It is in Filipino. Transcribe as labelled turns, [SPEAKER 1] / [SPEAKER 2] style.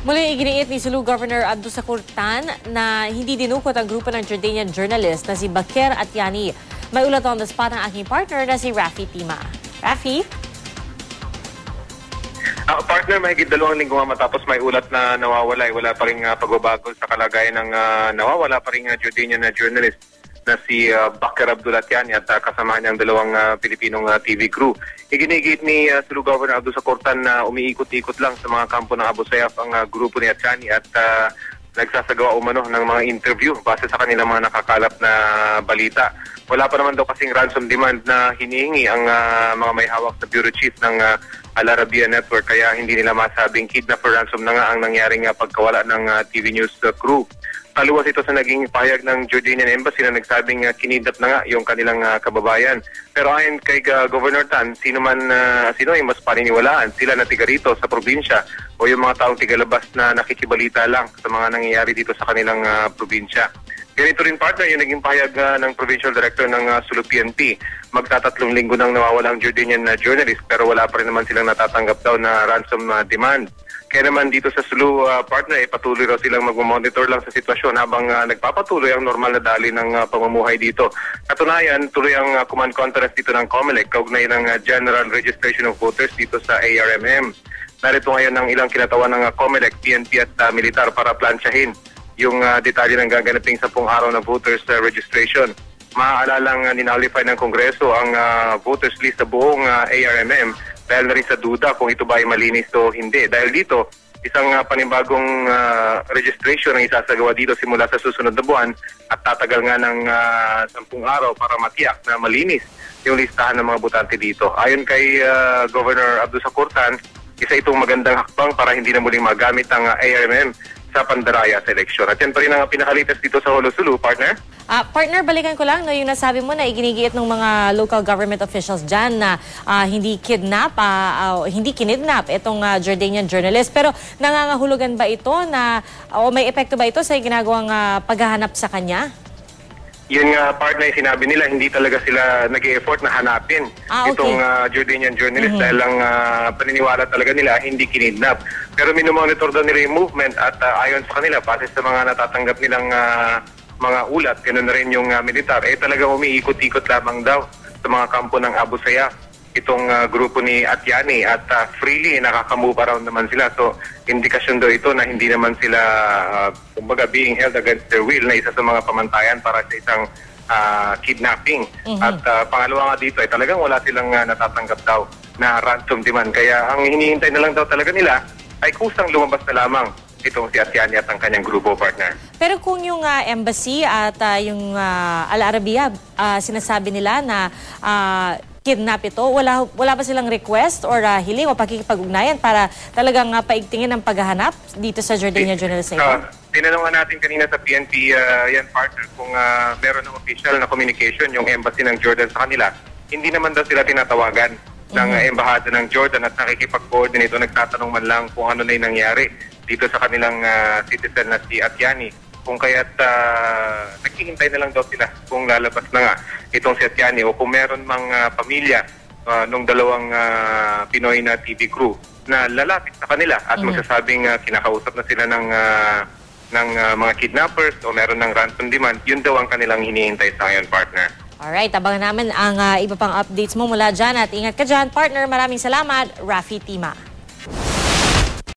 [SPEAKER 1] Muli iginiit ni Sulu Governor Abdu Sakurtan na hindi dinukot ang grupo ng Jordanian journalist na si Baker Atyani. May ulat on the spot ang aking partner na si Rafi Tima. Rafi?
[SPEAKER 2] Partner, mahigit 2 linggo matapos may ulat na nawawala. Wala pa rin pagbabago sa kalagayan ng nawawala pa rin Jordanian na journalist na si Baker Abdul Atyani at kasama niyang 2 Pilipinong TV crew. Iginigit ni Sulu Governor Abdu Sakurtan na umiikot-ikot lang sa mga kampo ng Abu Sayyaf ang grupo ni Atyani at nagsasagawa umano ng mga interview base sa kanilang mga nakakalap na balita. Wala pa naman daw kasing ransom demand na hinihingi ang mga may hawak sa bureau chief ng Al Arabiya Network, kaya hindi nila masabing kidnap or ransom na nga ang nangyaring pagkawala ng TV News crew. Taluwas ito sa naging pahayag ng Jordanian Embassy na nagsabing kinidnap na nga yung kanilang kababayan. Pero ayon kay Governor Tan, sino ay mas paniniwalaan, sila na tiga rito sa probinsya o yung mga taong tigalabas na nakikibalita lang sa mga nangyayari dito sa kanilang probinsya. Ganito rin, partner, yung naging pahayag ng Provincial Director ng Sulu PNP. Magtatatlong linggo nang nawawalang Jordanian journalist pero wala pa rin naman silang natatanggap daw na ransom demand. Kaya naman dito sa Sulu, partner, patuloy raw silang mag-monitor lang sa sitwasyon habang nagpapatuloy ang normal na dali ng pamumuhay dito. Katunayan, tuloy ang command conference dito ng COMELEC kaugnay ng General Registration of Voters dito sa ARMM. Narito ngayon ang ilang kinatawan ng COMELEC, PNP at militar para plansyahin yung detalye ng gaganaping 10 araw na voters registration. Maalalang ninalify ng Kongreso ang voters list sa buong ARMM dahil na rin sa duda kung ito ba ay malinis o hindi. Dahil dito, isang panibagong registration ang isasagawa dito simula sa susunod na buwan at tatagal nga ng 10 araw para matiyak na malinis yung listahan ng mga botante dito. Ayon kay Governor Abdu Sakurtan, isa itong magandang hakbang para hindi na muling magamit ang ARMM sa pandaraya sa eleksyon. At yan pa rin ang pinakalitas dito sa Holo Sulu, partner.
[SPEAKER 1] Partner, balikan ko lang, no, yung nasabi mo na iginigiit ng mga local government officials dyan na hindi kinidnap itong Jordanian journalist. Pero nangangahulugan ba ito na, o may epekto ba ito sa ginagawang paghahanap sa kanya?
[SPEAKER 2] Yun nga, partner, sinabi nila hindi talaga sila nag-e-effort na hanapin itong Jordanian journalist dahil lang paniniwala talaga nila hindi kinidnap. Pero minomonitor daw nila yung movement at ayon sa kanila, base sa mga natatanggap nilang mga ulat, ganoon na rin yung militar, talagang umiikot-ikot lamang daw sa mga kampo ng Abu Sayyaf itong grupo ni Atyani at freely nakaka-move around naman sila. So, indikasyon daw ito na hindi naman sila kumbaga being held against their will na isa sa mga pamantayan para sa isang kidnapping. At pangalawa nga dito ay talagang wala silang natatanggap daw na ransom demand. Kaya ang hinihintay na lang daw talaga nila ay kusang lumabas na lamang itong si Atyani at ang kanyang grupo, partner.
[SPEAKER 1] Pero kung yung embassy at yung Al Arabiya, sinasabi nila na kidnap ito, wala ba silang request or hiling o pakikipag-ugnayan para talagang paigtingin ang paghahanap dito sa Jordanian journalist na ito?
[SPEAKER 2] Tinanong natin kanina sa PNP yan, partner, kung meron ng official na communication yung embassy ng Jordan sa kanila. Hindi naman daw sila tinatawagan ng embahada ng Jordan at nakikipag-coordinate o nagtatanong man lang kung ano na yung nangyari dito sa kanilang citizen na si Atyani. Kung kaya't naghihintay na lang daw sila kung lalabas na nga itong si Atyani o kung meron mang pamilya nung 2 Pinoy na TV crew na lalapit sa kanila at magsasabing kinakausap na sila ng mga kidnappers o meron ng ransom demand, yun daw ang kanilang hinihintay sa ngayon, partner.
[SPEAKER 1] Alright, abangan namin ang iba pang updates mo mula dyan at ingat ka dyan, partner. Maraming salamat, Rafi Tima.